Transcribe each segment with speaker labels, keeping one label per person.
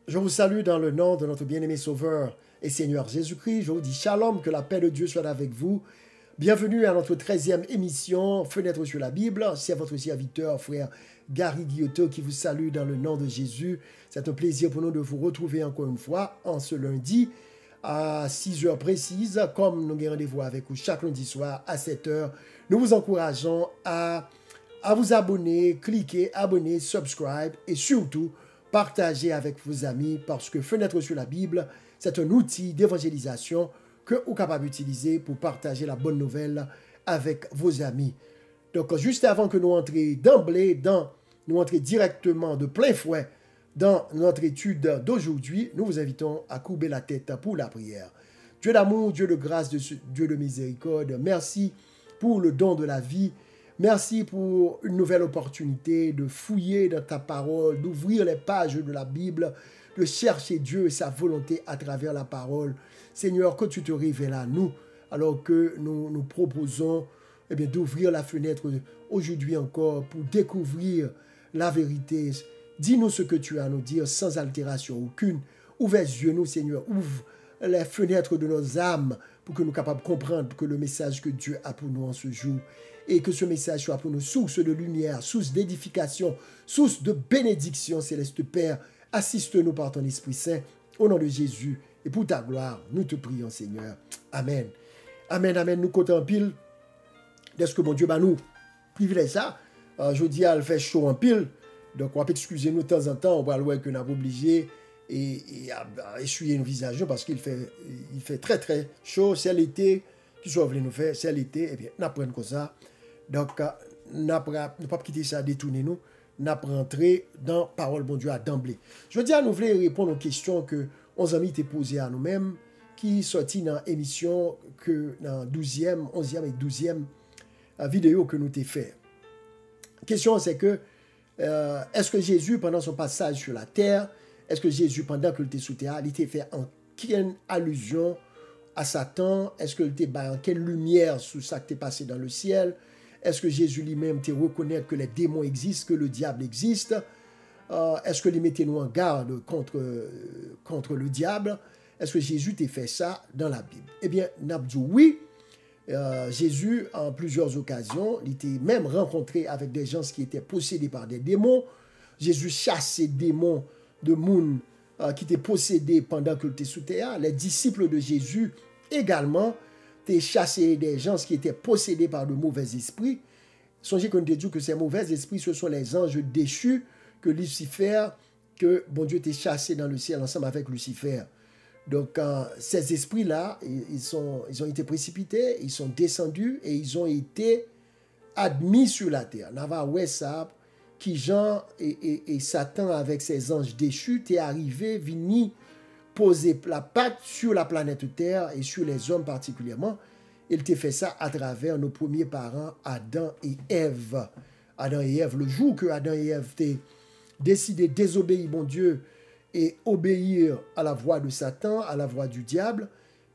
Speaker 1: Je vous salue dans le nom de notre bien-aimé Sauveur et Seigneur Jésus-Christ. Je vous dis shalom, que la paix de Dieu soit avec vous. Bienvenue à notre 13e émission, Fenêtre sur la Bible. C'est votre serviteur, frère Gary Guillotot, qui vous salue dans le nom de Jésus. C'est un plaisir pour nous de vous retrouver encore une fois en ce lundi à 6 heures précises, comme nous avons rendez-vous avec vous chaque lundi soir à 7 heures. Nous vous encourageons à vous abonner, cliquer, abonner, subscribe et surtout partagez avec vos amis parce que Fenêtre sur la Bible, c'est un outil d'évangélisation que vous êtes capable d'utiliser pour partager la bonne nouvelle avec vos amis. Donc, juste avant que nous entrions d'emblée, nous entrions directement de plein fouet dans notre étude d'aujourd'hui, nous vous invitons à courber la tête pour la prière. Dieu d'amour, Dieu de grâce, Dieu de miséricorde, merci pour le don de la vie. Merci pour une nouvelle opportunité de fouiller dans ta parole, d'ouvrir les pages de la Bible, de chercher Dieu et sa volonté à travers la parole. Seigneur, que tu te révèles à nous, alors que nous proposons d'ouvrir la fenêtre aujourd'hui encore pour découvrir la vérité. Dis-nous ce que tu as à nous dire sans altération aucune. Ouvre les yeux, nous, Seigneur, ouvre les fenêtres de nos âmes pour que nous soyons capables de comprendre que le message que Dieu a pour nous en ce jour et que ce message soit pour nous source de lumière, source d'édification, source de bénédiction, Céleste Père. Assiste-nous par ton Esprit Saint, au nom de Jésus, et pour ta gloire, nous te prions, Seigneur. Amen. Amen, amen. Nous comptons en pile de ce que mon Dieu va nous privilège ça. Je dis, elle fait chaud en pile, donc on va excuser-nous de temps en temps, on va voir que nous sommes obligés et à essuyer nos visages parce qu'il fait très très chaud, c'est l'été, qui soit voulu nous faire, c'est l'été, et bien, nous apprenons comme ça. Donc, nous ne pouvons pas quitter ça, détourner nous. Nous allons rentrer dans la parole bon Dieu à d'emblée. Je veux dire, nous voulons répondre aux questions que 11 amis étaient posées à nous-mêmes, qui sortit dans l'émission, dans la 12e, 11e et 12e vidéo que nous t'ai fait. La question, c'est que, est-ce que Jésus, pendant son passage sur la terre, est-ce que Jésus, pendant qu'il était sous terre, il était fait en quelle allusion à Satan? Est-ce qu'il était en quelle lumière sous ça qui est passé dans le ciel? Est-ce que Jésus lui-même te reconnaître que les démons existent, que le diable existe? Est-ce que les mettez-nous en garde contre le diable? Est-ce que Jésus t'a fait ça dans la Bible? Eh bien, n'a dit oui. Jésus, en plusieurs occasions, il était même rencontré avec des gens qui étaient possédés par des démons. Jésus chassait des démons de monde qui étaient possédés pendant qu'il était sous terre. Les disciples de Jésus également t'es chassé des gens qui étaient possédés par de mauvais esprits. Songez qu'on te dit que ces mauvais esprits, ce sont les anges déchus que Lucifer, que bon Dieu t'es chassé dans le ciel ensemble avec Lucifer. Donc, ces esprits-là, ils ont été précipités, ils sont descendus et ils ont été admis sur la terre. Nava ça, qui Jean et Satan avec ses anges déchus t'est arrivé, vini poser la patte sur la planète Terre et sur les hommes particulièrement. Il t'a fait ça à travers nos premiers parents, Adam et Ève. Adam et Ève, le jour que Adam et Ève t'ont décidé de désobéir, mon Dieu, et obéir à la voix de Satan, à la voix du diable,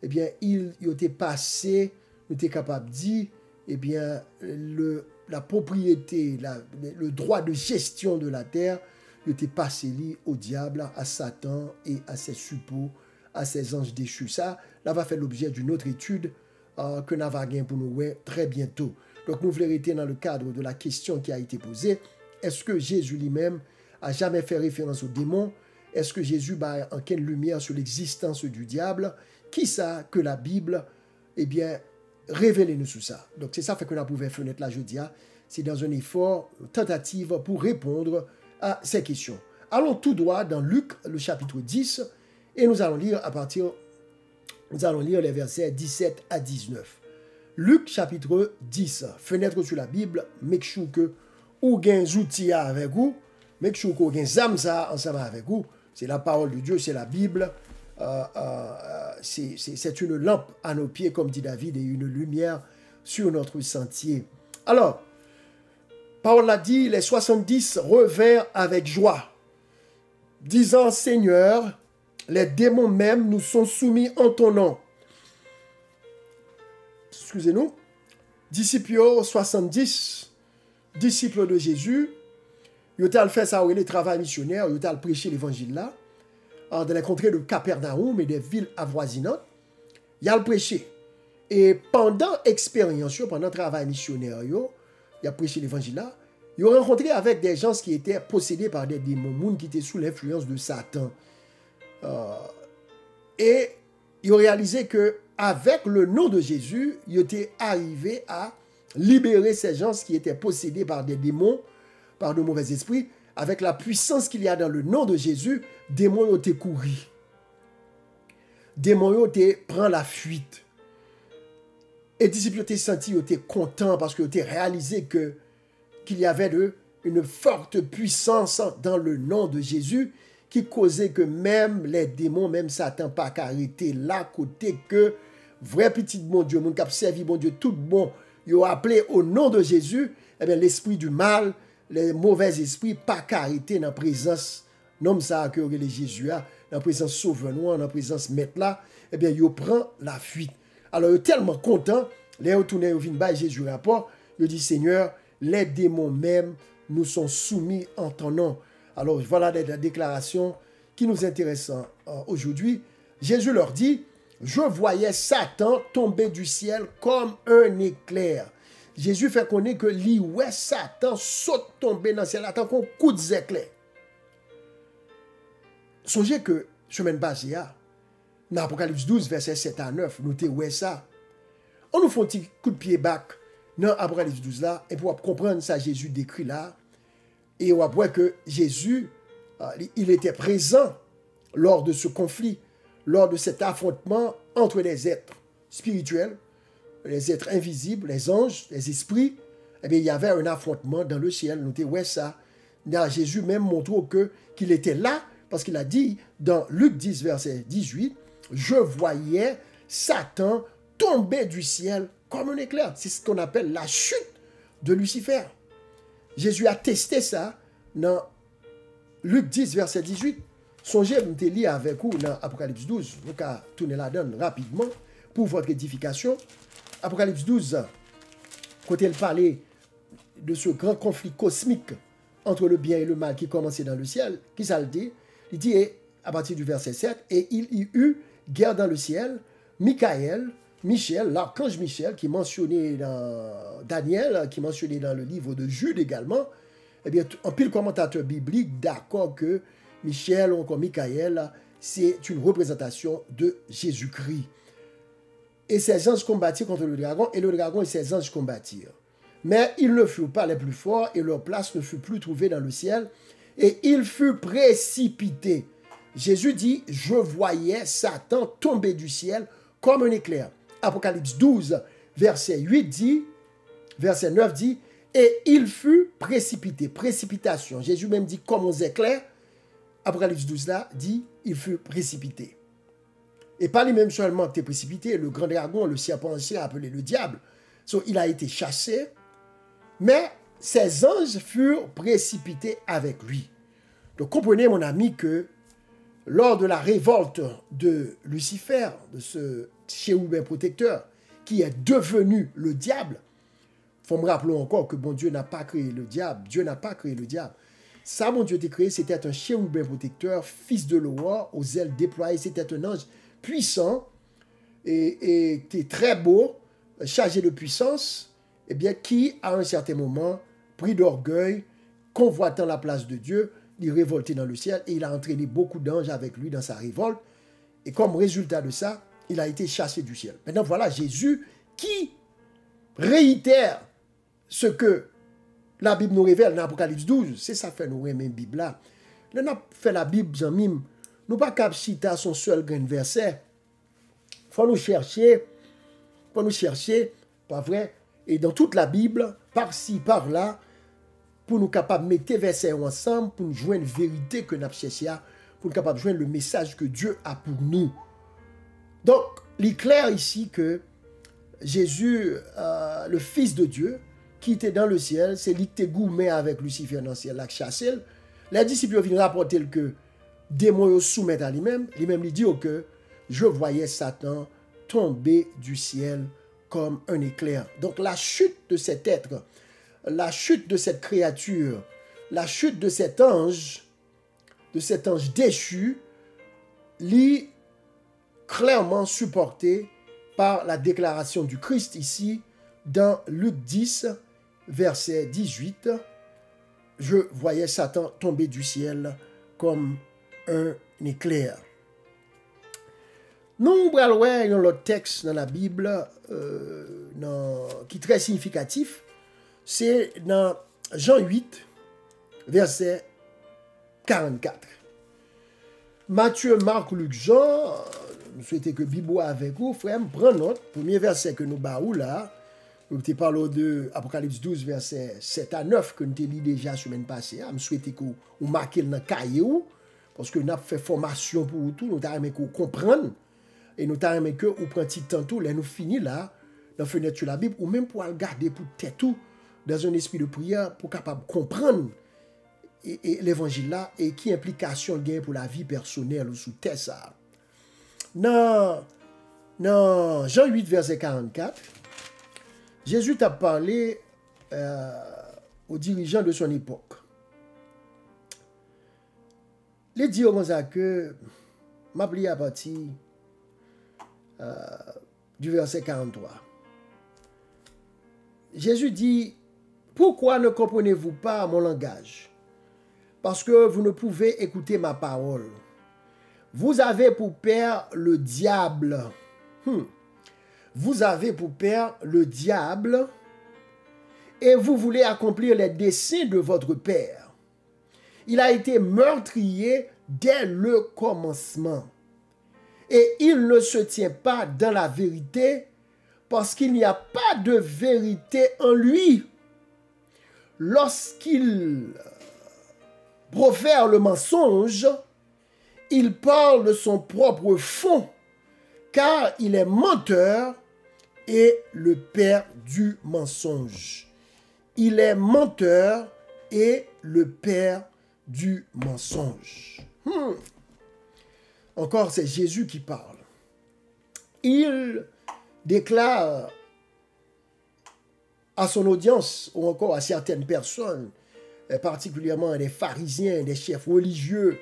Speaker 1: eh bien, il était passé, il était capable de dire, eh bien, la propriété, le droit de gestion de la terre, il était passé au diable, à Satan et à ses suppôts, à ses anges déchus. Ça, là va faire l'objet d'une autre étude que nous va gagner pour nous très bientôt. Donc, nous voulons rester dans le cadre de la question qui a été posée. Est-ce que Jésus lui-même a jamais fait référence aux démons? Est-ce que Jésus a en quelle lumière sur l'existence du diable? Qui ça que la Bible, eh bien, révélez-nous sur ça. Donc, c'est ça fait que nous pouvons fenêtre là jeudi. C'est dans un effort, tentative pour répondre à ces questions. Allons tout droit dans Luc, le chapitre 10, et nous allons lire les versets 17 à 19. Luc, chapitre 10, fenêtre sur la Bible, make sure que vous avez des outils avec vous, make sure que vous avez des âmes ensemble avec vous. C'est la parole de Dieu, c'est la Bible. C'est une lampe à nos pieds, comme dit David, et une lumière sur notre sentier. Alors, Paul l'a dit, les 70 revinrent avec joie, disant, Seigneur, les démons même nous sont soumis en ton nom. Excusez-nous. Disciples 70, disciples de Jésus, ils ont fait ça, le travail missionnaire, ils ont prêché l'évangile là. dans les contrées de Capernaum et des villes avoisinantes. Il a le prêché. Et pendant l'expérience, pendant le travail missionnaire, il a prêché l'évangile là. Il a rencontré avec des gens qui étaient possédés par des démons, qui étaient sous l'influence de Satan. Et il a réalisé que avec le nom de Jésus, il était arrivé à libérer ces gens qui étaient possédés par des démons, par de mauvais esprits. Avec la puissance qu'il y a dans le nom de Jésus, démons ont été couru. Démons ont été prend la fuite. Et les disciples ont été sentis, ils ont été contents parce qu'ils ont été réalisé qu'il y avait une forte puissance dans le nom de Jésus qui causait que même les démons, même Satan, pas qu'arrêter là, côté que vrai petit bon Dieu, mon cap servi bon Dieu, tout bon, ils ont appelé au nom de Jésus, eh bien l'esprit du mal, les mauvais esprits, pas qu'arrêter dans la présence, non ça que les Jésus, dans la présence sauveur, dans la présence maître là, eh bien ils prennent la fuite. Alors, ils sont tellement contents, les retournés, ils viennent par Jésus rapport, ils disent, Seigneur, les démons même nous sont soumis en ton nom. Alors, voilà la déclaration qui nous intéresse aujourd'hui. Jésus leur dit, je voyais Satan tomber du ciel comme un éclair. Jésus fait connaître que ouais, Satan saute tomber dans le ciel, attend qu'on coup d'éclair. Songez que, semaine passée, dans Apocalypse 12, verset 7 à 9, nous avons ça. On nous fait un petit coup de pied back dans Apocalypse 12 là, et pour comprendre ça, Jésus décrit là, et on voit que Jésus, il était présent lors de ce conflit, lors de cet affrontement entre les êtres spirituels, les êtres invisibles, les anges, les esprits. Eh bien, il y avait un affrontement dans le ciel. Nous avons ça. Là, Jésus même montre qu'il était là, parce qu'il a dit dans Luc 10, verset 18, « Je voyais Satan tomber du ciel comme un éclair. » C'est ce qu'on appelle la chute de Lucifer. Jésus a testé ça dans Luc 10, verset 18. Songez, je vais lire avec vous dans Apocalypse 12. Nous allons tourner la donne rapidement pour votre édification. Apocalypse 12, quand il parlait de ce grand conflit cosmique entre le bien et le mal qui commençait dans le ciel, qui ça le dit? Il dit, à partir du verset 7, « Et il y eut guerre dans le ciel, Michael, l'archange Michel, qui est mentionné dans Daniel, qui est mentionné dans le livre de Jude également, eh bien, un pile commentateur biblique d'accord que Michel ou encore Michael, c'est une représentation de Jésus-Christ. Et ses anges combattirent contre le dragon, et le dragon et ses anges combattirent. Mais ils ne furent pas les plus forts, et leur place ne fut plus trouvée dans le ciel, et il fut précipité. Jésus dit, je voyais Satan tomber du ciel comme un éclair. Apocalypse 12, verset 8 dit, verset 9 dit, et il fut précipité. Précipitation. Jésus même dit comme aux éclairs. Apocalypse 12 là dit, il fut précipité. Et pas lui-même seulement qui était précipité, le grand dragon, le serpent ancien appelé le diable. So, il a été chassé, mais ses anges furent précipités avec lui. Donc comprenez mon ami que lors de la révolte de Lucifer, de ce chérubin protecteur, qui est devenu le diable, il faut me rappeler encore que bon Dieu n'a pas créé le diable. Dieu n'a pas créé le diable. Ça, mon Dieu a créé, c'était un chérubin protecteur, fils de Loa, aux ailes déployées. C'était un ange puissant et qui est très beau, chargé de puissance, et bien, qui, à un certain moment, pris d'orgueil, convoitant la place de Dieu, il révoltait dans le ciel et il a entraîné beaucoup d'anges avec lui dans sa révolte. Et comme résultat de ça, il a été chassé du ciel. Maintenant, voilà Jésus qui réitère ce que la Bible nous révèle dans Apocalypse 12. C'est ça fait nous aimer la Bible là. Nous avons fait la Bible, nous ne pas cap citer son seul grain de verset. Faut nous chercher, pas vrai? Et dans toute la Bible, par-ci, par-là, pour nous capables de mettre les versets ensemble, pour nous joindre une vérité que nous avons cherché, pour nous capables de joindre le message que Dieu a pour nous. Donc, il est clair ici que Jésus, le Fils de Dieu, qui était dans le ciel, c'est lui qui était gourmet avec Lucifer dans le ciel, là, chassé. Les disciples viennent rapporter que démon soumettent à lui-même lui dit que je voyais Satan tomber du ciel comme un éclair. Donc la chute de cet être, la chute de cette créature, la chute de cet ange déchu, lit clairement supporté par la déclaration du Christ ici dans Luc 10, verset 18. Je voyais Satan tomber du ciel comme un éclair. Nous allons voir l'autre texte dans la Bible qui est très significatif. C'est dans Jean 8, verset 44. Matthieu, Marc, Luc, Jean, nous souhaitons que Bibo avec vous, frère, prend note. Premier verset que nous baou là, nous te parlons de Apocalypse 12, verset 7 à 9, que nous te lit déjà la semaine passée. Je souhaite que vous marquez dans le cahier, parce que nous avons fait formation pour vous tout, nous avons que vous comprendre, et nous avons que vous preniez tantôt, là nous finissons là, dans la fenêtre sur la Bible, ou même pour le garder pour tête tout, dans un esprit de prière, pour capable comprendre et l'évangile là, et qui implication gain pour la vie personnelle ou sous terre ça. Dans Jean 8, verset 44, Jésus t'a parlé aux dirigeants de son époque. Les dit comme ça que m'a pris à partir du verset 43. Jésus dit, pourquoi ne comprenez-vous pas mon langage? Parce que vous ne pouvez écouter ma parole. Vous avez pour père le diable. Vous avez pour père le diable et vous voulez accomplir les desseins de votre père. Il a été meurtrier dès le commencement. Et il ne se tient pas dans la vérité parce qu'il n'y a pas de vérité en lui. Lorsqu'il profère le mensonge, il parle de son propre fond, car il est menteur et le père du mensonge. Il est menteur et le père du mensonge. Encore, c'est Jésus qui parle. Il déclare à son audience, ou encore à certaines personnes, particulièrement des pharisiens, des chefs religieux,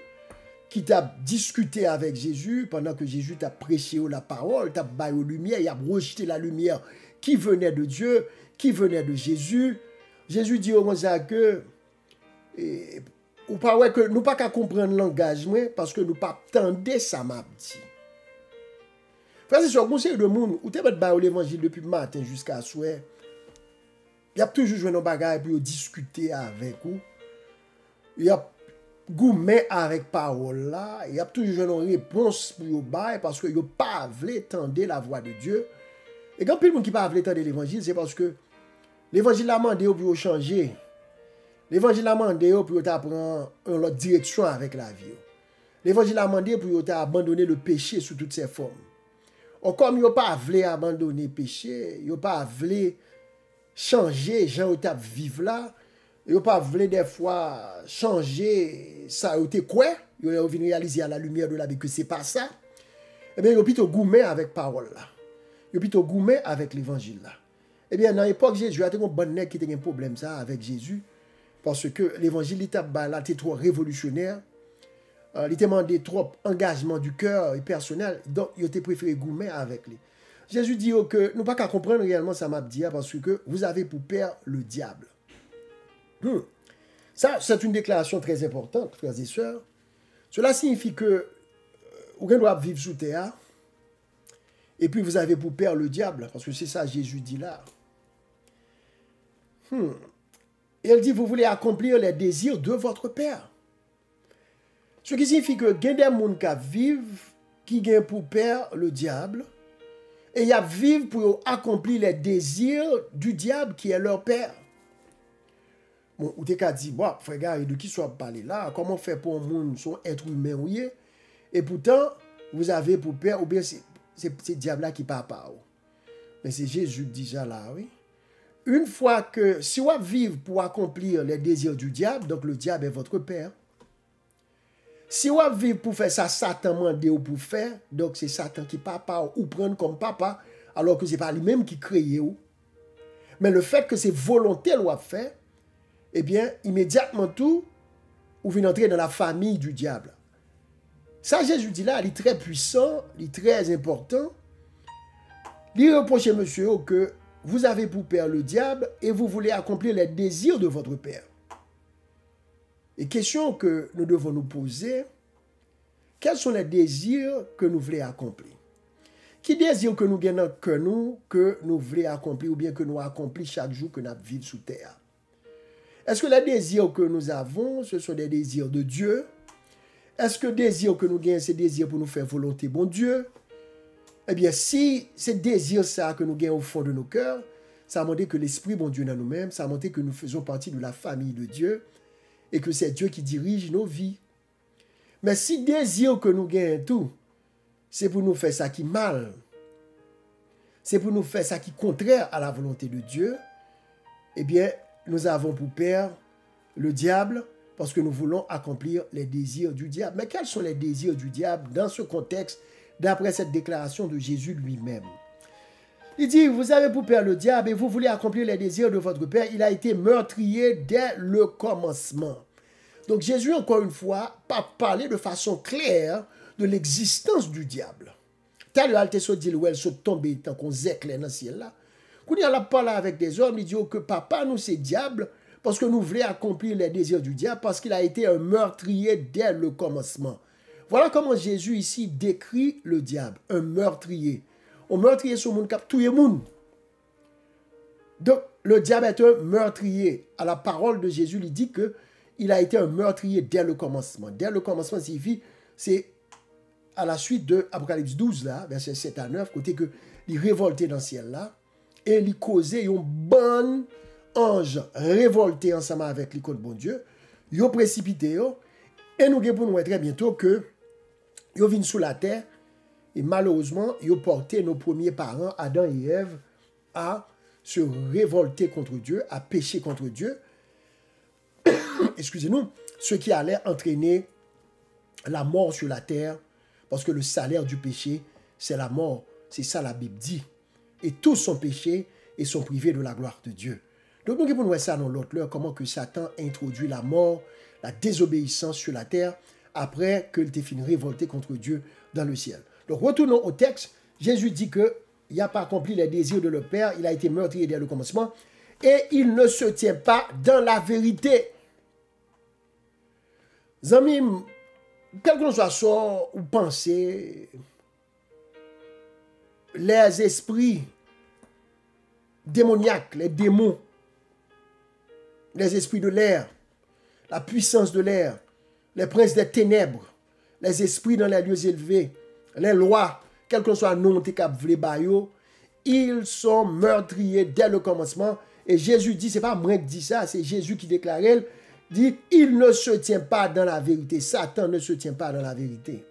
Speaker 1: qui t'a discuté avec Jésus pendant que Jésus t'a prêché la parole, t'a baillé lumière, il a rejeté la lumière qui venait de Dieu, qui venait de Jésus. Jésus dit au moins que ou pas ouais que nous pas qu'à comprendre le langage parce que nous pas tendez ça m'a dit. Frère, c'est sur conseil de monde ou t'es baillé l'évangile depuis le matin jusqu'à soir. Il y a toujours joué nos bagages pour discuter avec vous. Il y a gourmet avec parole là, il y a toujours une réponse pour vous parce que vous pas voulu tendre la voix de Dieu. Et quand le monde qui pas voulu tendre l'évangile, c'est parce que l'évangile a demandé pour changer. L'évangile a demandé pour prendre une autre direction avec la vie. L'évangile a demandé pour abandonner le péché sous toutes ses formes. Or, comme vous pas voulu abandonner le péché, vous pas voulu changer gens qui vivent là, vous pas voulu des fois changer ça vous été quoi, vous venez réaliser à la lumière de la Bible que c'est pas ça. Eh bien, vous plutôt gourmet avec parole là. Vous plutôt gourmet avec l'évangile là. Eh bien, dans l'époque Jésus a un bon nèg qui a un problème ça avec Jésus parce que l'évangile était trop révolutionnaire. Il demandait trop engagement du cœur et personnel, donc il était préféré gourmet avec lui. Jésus dit que nous pas qu'à comprendre réellement ça m'a dit parce que vous avez pour père le diable. Ça, c'est une déclaration très importante, frères et sœurs. Cela signifie que vous doit vivre sous terre et puis vous avez pour père le diable, parce que c'est ça Jésus dit là. Et elle dit, vous voulez accomplir les désirs de votre père. Ce qui signifie que il y a des gens qui vivent, qui ont pour père le diable, et ils vivent pour accomplir les désirs du diable qui est leur père. Bon, ou t'es qu'à dire, bon, frère gars, de qui soit parlé là, comment faire pour un monde, son être humain, oui, et pourtant, vous avez pour père, ou bien c'est le diable là qui parle pas. Mais c'est Jésus déjà là, oui. Une fois que, si vous vivez pour accomplir les désirs du diable, donc le diable est votre père. Si vous vivez pour faire ça, Satan mande ou pour faire, donc c'est Satan qui papa ou prendre comme papa, alors que ce n'est pas lui-même qui crée ou. Mais le fait que c'est volonté ou fait, eh bien, immédiatement tout, vous venez entrer dans la famille du diable. Ça, Jésus dit là, il est très puissant, il est très important. Il reproche monsieur que vous avez pour père le diable et vous voulez accomplir les désirs de votre père. Et question que nous devons nous poser, quels sont les désirs que nous voulons accomplir? Qui désire que nous gagnons que nous voulons accomplir ou bien que nous accomplissons chaque jour que nous vivons sous terre? Est-ce que les désirs que nous avons, ce sont des désirs de Dieu? Est-ce que les désirs que nous gagnons, c'est des désirs pour nous faire volonté, bon Dieu? Eh bien, si c'est désir ça que nous gagnons au fond de nos cœurs, ça montre que l'Esprit, bon Dieu, dans nous-mêmes, ça montre que nous faisons partie de la famille de Dieu et que c'est Dieu qui dirige nos vies. Mais si désir que nous gagnons tout, c'est pour nous faire ça qui est mal, c'est pour nous faire ça qui est contraire à la volonté de Dieu, eh bien, nous avons pour père le diable parce que nous voulons accomplir les désirs du diable. Mais quels sont les désirs du diable dans ce contexte, d'après cette déclaration de Jésus lui-même? Il dit, vous avez pour père le diable et vous voulez accomplir les désirs de votre père. Il a été meurtrier dès le commencement. Donc Jésus, encore une fois, pas parlé de façon claire de l'existence du diable. Tel alte so dit, où elle se tombe tant qu'on zècle dans le ciel là. Quand il a parlé avec des hommes, il dit que papa nous c'est diable parce que nous voulons accomplir les désirs du diable parce qu'il a été un meurtrier dès le commencement. Voilà comment Jésus ici décrit le diable, un meurtrier. Un meurtrier sur le monde qui tout le monde. Donc le diable est un meurtrier. À la parole de Jésus, il dit que il a été un meurtrier dès le commencement. Dès le commencement signifie, c'est à la suite de Apocalypse 12, là, verset 7 à 9, côté que il révolté dans le ciel là, et il causait un bon ange révolté ensemble avec l'icône bon Dieu, il a précipité, et nous pour nous très bientôt que il vient sous la terre, et malheureusement, il a porté nos premiers parents, Adam et Ève, à se révolter contre Dieu, à pécher contre Dieu, excusez-nous, ce qui allait entraîner la mort sur la terre, parce que le salaire du péché, c'est la mort. C'est ça la Bible dit. Et tous sont péchés et sont privés de la gloire de Dieu. Donc nous pouvons voir ça dans l'autre l'heure, comment que Satan introduit la mort, la désobéissance sur la terre, après qu'il ait fini révolté contre Dieu dans le ciel. Donc retournons au texte. Jésus dit qu'il n'a pas accompli les désirs de le Père, il a été meurtrier dès le commencement, et il ne se tient pas dans la vérité. Amis, quel que soit sort ou pensée, les esprits démoniaques, les démons, les esprits de l'air, la puissance de l'air, les princes des ténèbres, les esprits dans les lieux élevés, les lois, quel que soit le nom de bayo, ils sont meurtriers dès le commencement. Et Jésus dit, c'est pas moi qui dis ça, c'est Jésus qui déclarait, dit, il ne se tient pas dans la vérité. Satan ne se tient pas dans la vérité.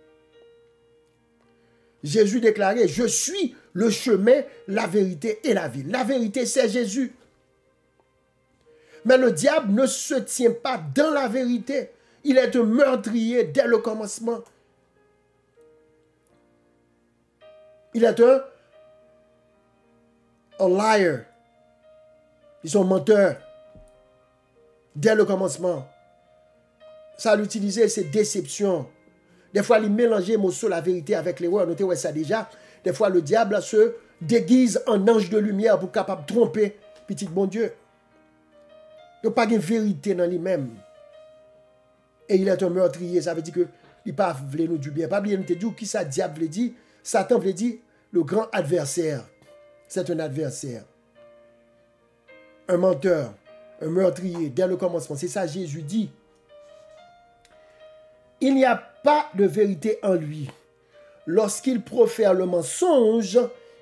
Speaker 1: Jésus déclarait, je suis le chemin, la vérité et la vie. La vérité, c'est Jésus. Mais le diable ne se tient pas dans la vérité. Il est un meurtrier dès le commencement. Il est un liar. Ils sont menteurs. Dès le commencement. Ça l'utilisait, c'est déception. Des fois, il mélangeait émotion, la vérité avec l'erreur. Notez ouais, ça déjà. Des fois, le diable se déguise en ange de lumière pour capable de tromper petit bon Dieu. Il n'y a pas de vérité dans lui-même. Et il est un meurtrier. Ça veut dire que il pas voulu nous du bien. Pas bien nous te dire qui ça diable veut dire. Satan veut dire le grand adversaire. C'est un adversaire. Un menteur. Un meurtrier dès le commencement. C'est ça Jésus dit. Il n'y a pas de vérité en lui. Lorsqu'il profère le mensonge,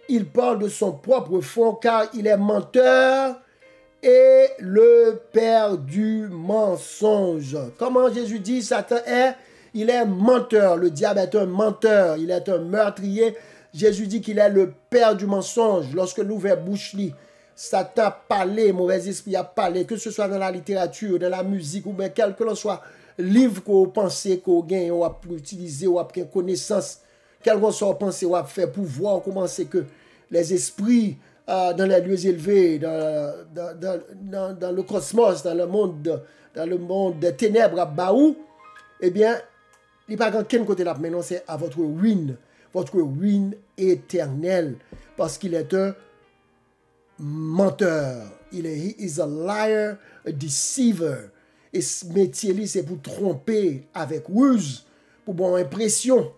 Speaker 1: il parle de son propre fond car il est menteur et le père du mensonge. Comment Jésus dit Satan est? Il est menteur. Le diable est un menteur. Il est un meurtrier. Jésus dit qu'il est le père du mensonge. Lorsque l'ouvert bouche Satan a parlé, mauvais esprit a parlé, que ce soit dans la littérature, dans la musique ou bien quel que soit livre qu'on pense qu'on gagne, ou à utiliser, ou à prendre connaissance, quel que soit pensée ou à faire pour voir comment c'est que les esprits dans les lieux élevés, dans le cosmos, dans le monde des ténèbres à Baou, eh bien, il n'y a pas qu'un côté là, maintenant c'est à votre ruine éternelle, parce qu'il est un menteur. He is a liar, a deceiver. Et ce métier-là, c'est pour tromper avec ruse, pour avoir l'impression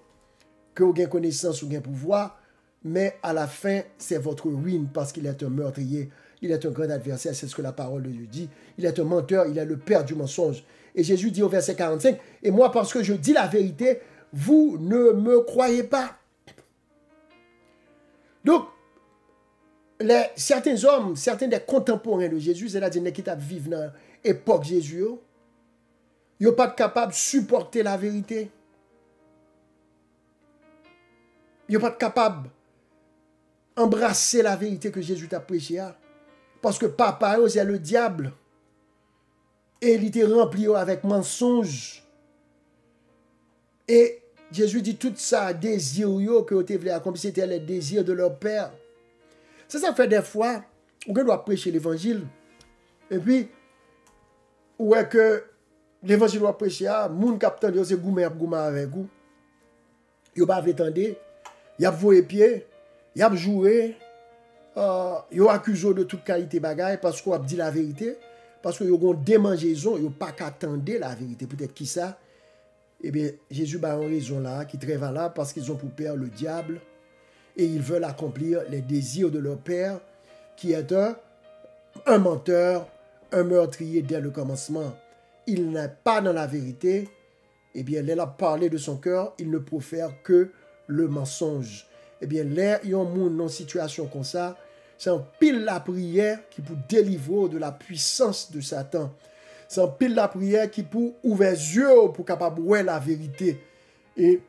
Speaker 1: que vous avez connaissance ou vous avez pouvoir, mais à la fin, c'est votre ruine parce qu'il est un meurtrier, il est un grand adversaire, c'est ce que la parole de Dieu dit. Il est un menteur, il est le père du mensonge. Et Jésus dit au verset 45, « Et moi, parce que je dis la vérité, vous ne me croyez pas. » Donc, certains hommes, certains des contemporains de Jésus, c'est-à-dire qui vivent dans l'époque de Jésus, ils ne sont pas capables de supporter la vérité. Ils ne sont pas capables d'embrasser la vérité que Jésus t'a prêchée. Parce que papa, c'est le diable. Et il était rempli avec mensonges. Et Jésus dit tout ça, désir que vous voulez accomplir, c'était les désirs de leur père. Ça fait des fois, on doit prêcher l'évangile. Et puis, où est que l'évangile doit prêcher, les gens qui attendent, c'est gourmet avec vous. Ils ne pas attendre. Ils ont voué pied, ils ont joué, ils ont accusé de toute qualité bagaille parce qu'on a dit la vérité, parce qu'ils ont démangeaison, ils n'ont pas qu'attendre la vérité. Peut-être qui ça? Eh bien, Jésus a une raison là, qui est très valable, parce qu'ils ont pour père le diable, et ils veulent accomplir les désirs de leur père, qui est un menteur, un meurtrier dès le commencement. Il n'est pas dans la vérité, eh bien, il a parlé de son cœur, il ne profère que le mensonge. Eh bien, là, il y a un monde dans une situation comme ça, c'est un pile la prière qui peut délivrer de la puissance de Satan. C'est un pile la prière qui peut ouvrir les yeux pour capable voir la vérité. Et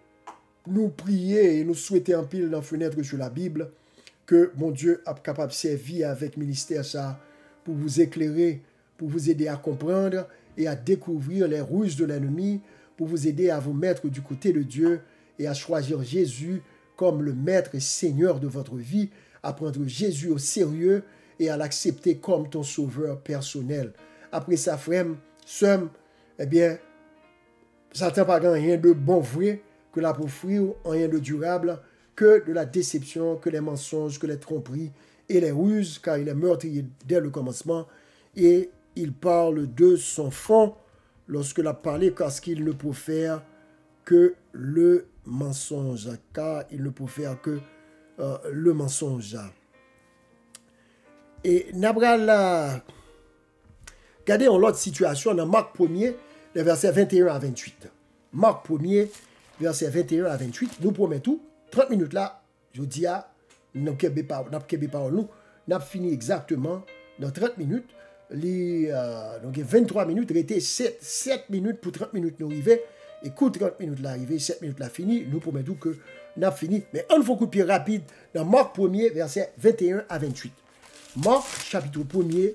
Speaker 1: nous prier et nous souhaiter un pile dans la fenêtre sur la Bible que mon Dieu a capable de servir avec ministère ça pour vous éclairer, pour vous aider à comprendre et à découvrir les ruses de l'ennemi, pour vous aider à vous mettre du côté de Dieu et à choisir Jésus comme le maître et seigneur de votre vie, à prendre Jésus au sérieux et à l'accepter comme ton sauveur personnel. Après ça, frère, somme, eh bien, Satan n'a pas rien de bon vrai que la pour offrir, rien de durable, que de la déception, que les mensonges, que les tromperies et les ruses, car il est meurtrier dès le commencement, et il parle de son fond lorsque l'a parlé, parce qu'il ne peut faire que le mensonge, car il ne peut faire que le mensonge. Et Nabral, regardez en l'autre situation dans Marc 1er, les versets 21 à 28. Marc 1er, versets 21 à 28, nous promettons, 30 minutes là, je dis à, nous avons fini exactement dans 30 minutes. Donc 23 minutes, il était 7 minutes pour 30 minutes nous arriver. Écoute, 30 minutes là arrivé, 7 minutes là fini, nous promettons que nous avons fini. Mais un coup de pied rapide dans Marc 1er, versets 21 à 28. Marc, chapitre 1er,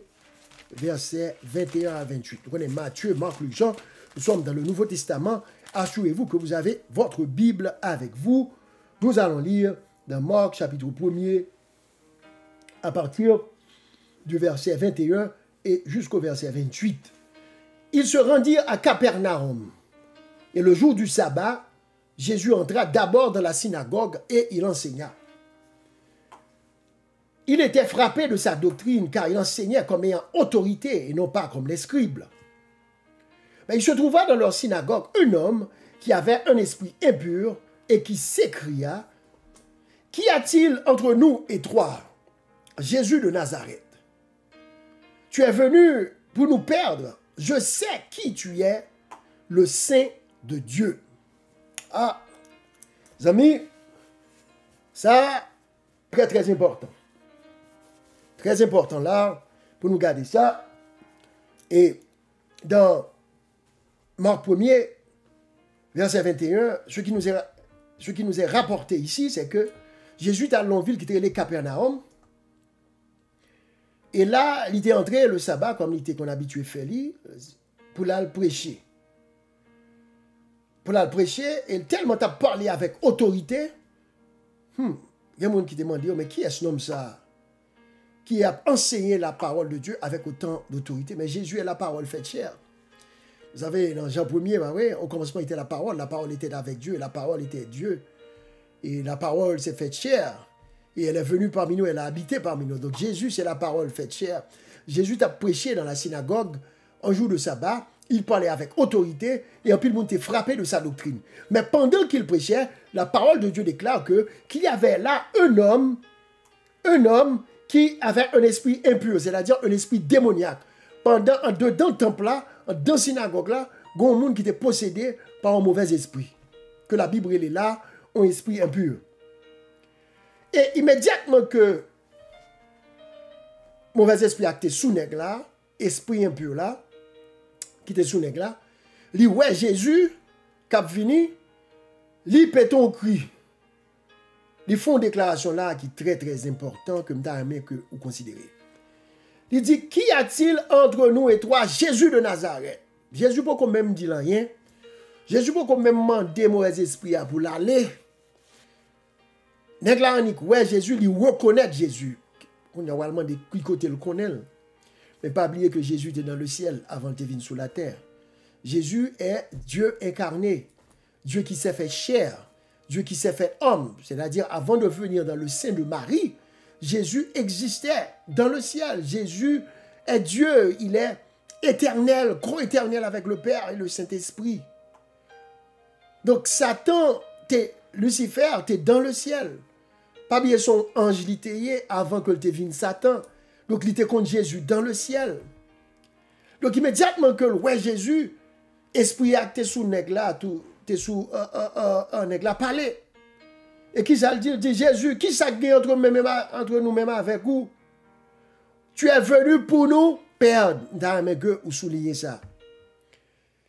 Speaker 1: versets 21 à 28. Vous connaissez Matthieu, Marc, Luc, Jean. Nous sommes dans le Nouveau Testament. Assurez-vous que vous avez votre Bible avec vous. Nous allons lire dans Marc, chapitre 1er, à partir du verset 21 et jusqu'au verset 28. Ils se rendirent à Capernaum. Et le jour du sabbat, Jésus entra d'abord dans la synagogue et il enseigna. Il était frappé de sa doctrine car il enseignait comme ayant autorité et non pas comme les scribes. Mais il se trouva dans leur synagogue un homme qui avait un esprit impur et qui s'écria: « Qu'y a-t-il entre nous et toi, Jésus de Nazareth? Tu es venu pour nous perdre. Je sais qui tu es, le Saint de Dieu. » Ah, les amis, ça, très très important. Très important là, pour nous garder ça. Et dans Marc 1er, verset 21, ce qui nous est rapporté ici, c'est que Jésus est à Longueville qui était les Capernaum. Et là, il était entré le sabbat, comme il était qu'on habitué faire, pour aller prêcher. Pour aller prêcher, et tellement tu as parlé avec autorité, il y a des gens qui demandent, mais qui est ce nom ça? Qui a enseigné la parole de Dieu avec autant d'autorité? Mais Jésus est la parole faite chair. Vous savez, dans Jean 1er, bah oui, au commencement était la parole était avec Dieu, et la parole était Dieu. Et la parole s'est faite chair. Et elle est venue parmi nous, elle a habité parmi nous. Donc Jésus, c'est la parole faite chair. Jésus t'a prêché dans la synagogue un jour de sabbat. Il parlait avec autorité et en plus le monde était frappé de sa doctrine. Mais pendant qu'il prêchait, la parole de Dieu déclare qu'il y avait là un homme qui avait un esprit impur, c'est-à-dire un esprit démoniaque. Dans le temple là, dans la synagogue là, il y a un monde qui était possédé par un mauvais esprit. Que la Bible est là, un esprit impur. Et immédiatement que mauvais esprit a été sous nègre là, esprit impur là, qui était sous nègre là, lui ouais Jésus, cap vini, lui pète un cri. Ils font une déclaration là qui est très très important que m'ta aimé que vous considérez. Il dit, qu'y a-t-il entre nous et toi, Jésus de Nazareth? Jésus peut quand même dire rien. Jésus peut quand même demander mauvais esprit pour l'aller. Nèg la ouais Jésus, il reconnaît Jésus. On a vraiment des côté le connaît. Mais pas oublier que Jésus était dans le ciel avant de venir sur la terre. Jésus est Dieu incarné. Dieu qui s'est fait chair. Dieu qui s'est fait homme. C'est-à-dire, avant de venir dans le sein de Marie, Jésus existait dans le ciel. Jésus est Dieu. Il est éternel, co-éternel avec le Père et le Saint-Esprit. Donc, Satan, Lucifer, t'es dans le ciel. Pas bien son ange littérier avant que te vienne Satan. Donc, il était contre Jésus dans le ciel. Donc, immédiatement que ouais Jésus, esprit acté sous nèg là, t'es sous un nèg là parler. Et qui ça le dit Jésus, qui ça gagne entre nous-mêmes avec vous? Tu es venu pour nous perdre. Dans que ou souligner ça.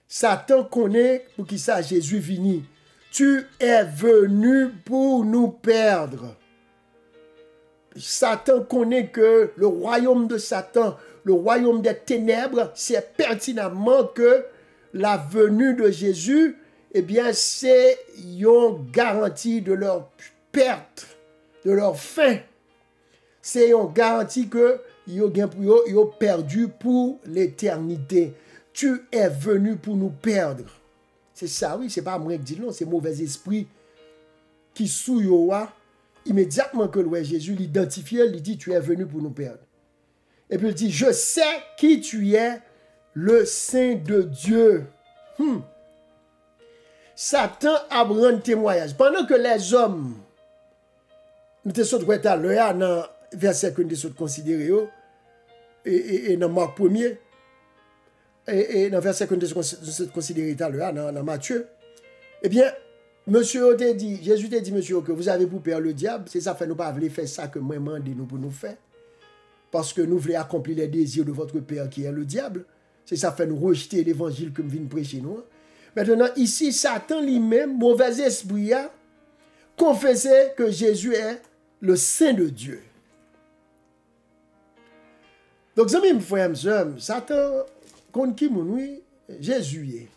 Speaker 1: Satan connaît pour qui ça Jésus vini. Tu es venu pour nous perdre. Satan connaît que le royaume de Satan, le royaume des ténèbres, c'est pertinemment que la venue de Jésus, eh bien, c'est une garantie de leur perte, de leur fin. C'est une garantie que ils ont perdu pour l'éternité. Tu es venu pour nous perdre. C'est ça, oui, c'est pas moi qui dis non, c'est mauvais esprit qui sous immédiatement que le Jésus l'identifie, il dit tu es venu pour nous perdre. Et puis il dit je sais qui tu es, le Saint de Dieu. Satan a rendu témoignage. Pendant que les hommes, nous sommes à l'heure dans le verset que nous sommes considérés, et dans Marc 1er, et dans le verset que nous sommes considérés à l'heure, dans Matthieu, eh bien, monsieur te dit, Jésus te dit, monsieur, que vous avez pour peur le diable, c'est ça fait nous pas voulons faire ça que moi demandez nous pour nous faire. Parce que nous voulons accomplir les désirs de votre père qui est le diable. C'est ça fait nous rejeter l'évangile que nous venons prêcher nous. Maintenant, ici, Satan lui-même, mauvais esprit, a confessé que Jésus est le Saint de Dieu. Donc, ça même frère, Satan, contre qui mon oui, Jésus est.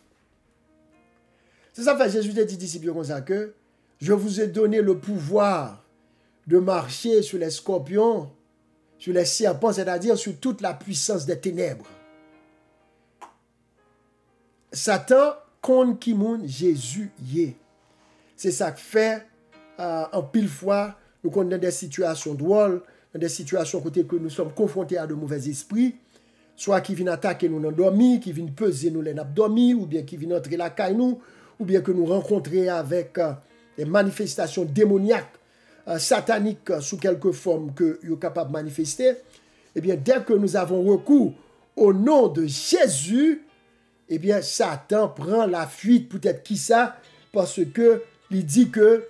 Speaker 1: C'est ça fait Jésus dit disciples comme ça que je vous ai donné le pouvoir de marcher sur les scorpions, sur les serpents, c'est-à-dire sur toute la puissance des ténèbres. Satan contre qui moun Jésus y est. C'est ça que fait en pile fois nous connaissons dans des situations drôles, dans des situations côté que nous sommes confrontés à de mauvais esprits, soit qui viennent attaquer nous dans dormi, qui viennent peser nous les nappes dormi, ou bien qui viennent entrer la caille nous, ou bien que nous rencontrions avec des manifestations démoniaques, sataniques sous quelque forme que nous sommes capables de manifester. Eh bien, dès que nous avons recours au nom de Jésus, eh bien, Satan prend la fuite, peut-être qui ça, parce que il dit que,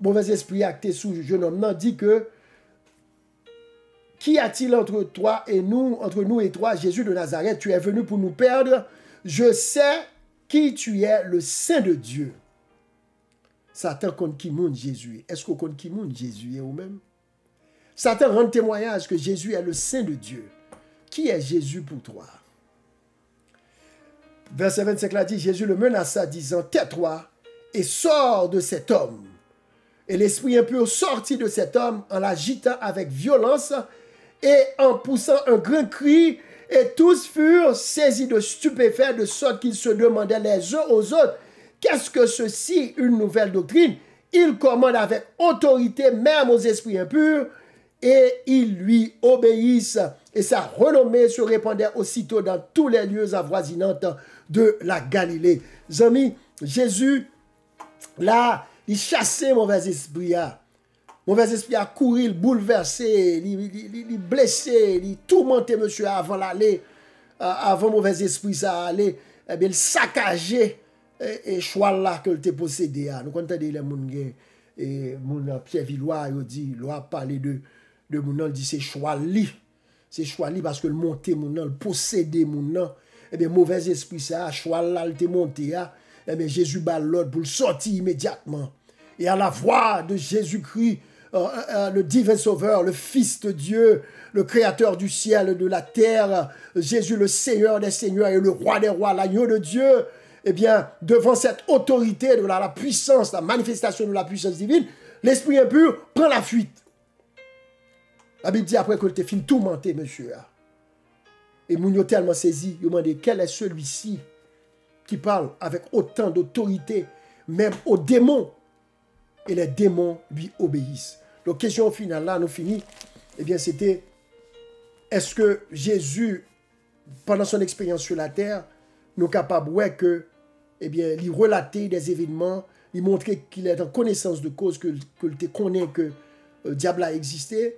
Speaker 1: mauvais esprit acté sous jeune homme, dit que, qu'y a-t-il entre nous et toi, Jésus de Nazareth, tu es venu pour nous perdre, je sais qui tu es, le Saint de Dieu. Satan contre qui monde Jésus est. Est-ce qu'on compte qui monde Jésus est ou même? Satan rend témoignage que Jésus est le Saint de Dieu. Qui est Jésus pour toi? Verset 25 là dit, Jésus le menaça, disant, tais-toi et sors de cet homme. Et l'esprit impur sortit de cet homme en l'agitant avec violence et en poussant un grand cri, Et tous furent saisis de stupéfaits, de sorte qu'ils se demandaient les uns aux autres, qu'est-ce que ceci, une nouvelle doctrine? Il commande avec autorité même aux esprits impurs, et ils lui obéissent. Et sa renommée se répandait aussitôt dans tous les lieux avoisinants de la Galilée. Amis, Jésus, là, il chassait mauvais esprit. Mauvais esprit a couru, il bouleversé, il blessé, il tourmenté monsieur avant l'aller, avant mauvais esprit ça aller, eh bien il saccagé et choix là que te possédé. Nous comptons les moun et moun Pierre Villois il dit, il a parlé de moun dit c'est choix li. C'est choix li parce que le monter moun le posséder moun eh bien mauvais esprit ça choix là il te monté eh bien Jésus bat l'ordre pour le sortir immédiatement. Et à la voix de Jésus-Christ, le divin sauveur, le Fils de Dieu, le Créateur du ciel et de la terre, Jésus le Seigneur des seigneurs et le Roi des rois, l'agneau de Dieu, eh bien, devant cette autorité de la puissance, la manifestation de la puissance divine, l'esprit impur prend la fuite. La Bible dit après que tu es fini tourmenté, monsieur. Et moun yo tellement saisi, il m'a dit, quel est celui-ci qui parle avec autant d'autorité, même aux démons, et les démons lui obéissent. Donc, question finale, là, nous finissons. Eh bien, c'était, est-ce que Jésus, pendant son expérience sur la terre, nous capable, ouais, que, eh bien, il relater des événements, il montrer qu'il est en connaissance de cause, que tu connais que le diable a existé,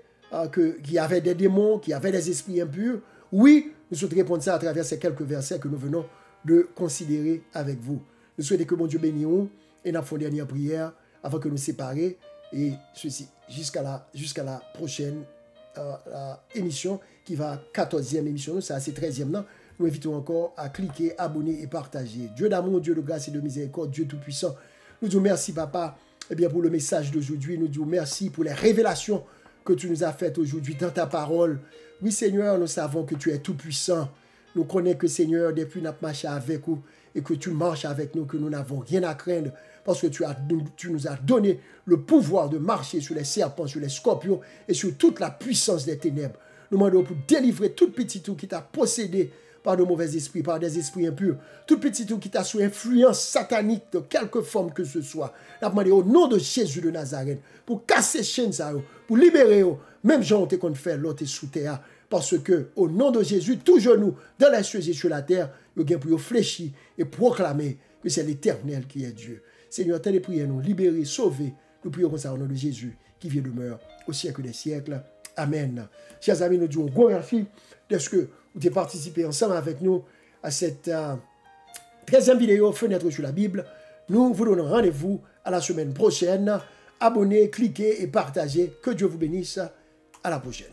Speaker 1: qu'il y avait des démons, qu'il y avait des esprits impurs. Oui, nous souhaitons répondre ça à travers ces quelques versets que nous venons de considérer avec vous. Nous souhaitons que mon Dieu bénisse nous et nous faisons une dernière prière avant que nous séparer et ceci jusqu'à la prochaine émission qui va 14e émission, ça c'est 13e non. Nous invitons encore à cliquer, abonner et partager. Dieu d'amour, Dieu de grâce et de miséricorde, Dieu tout-puissant. Nous disons merci papa bien, pour le message d'aujourd'hui. Nous disons merci pour les révélations que tu nous as faites aujourd'hui dans ta parole. Oui Seigneur, nous savons que tu es tout-puissant. Nous connaissons que Seigneur, depuis notre marche avec nous et que tu marches avec nous, que nous n'avons rien à craindre parce que tu nous as donné le pouvoir de marcher sur les serpents, sur les scorpions et sur toute la puissance des ténèbres. Nous demandons pour délivrer tout petit tout qui t'a possédé par de mauvais esprits, par des esprits impurs, tout petit tout qui t'a sous influence satanique de quelque forme que ce soit. Nous demandons au nom de Jésus de Nazareth pour casser chaînes, pour libérer, même gens qui ont fait l'autre sous terre. Parce que, au nom de Jésus, tout genou dans les cieux et sur la terre, nous avons pour fléchir et proclamer que c'est l'Éternel qui est Dieu. Seigneur, telle prière nous, libérer, sauver. Nous prions comme ça au nom de Jésus, qui vient demeure au siècle des siècles. Amen. Chers amis, nous disons grand merci de ce que vous avez participé ensemble avec nous à cette 13e vidéo Fenêtre sur la Bible. Nous vous donnons rendez-vous à la semaine prochaine. Abonnez, cliquez et partagez. Que Dieu vous bénisse. À la prochaine.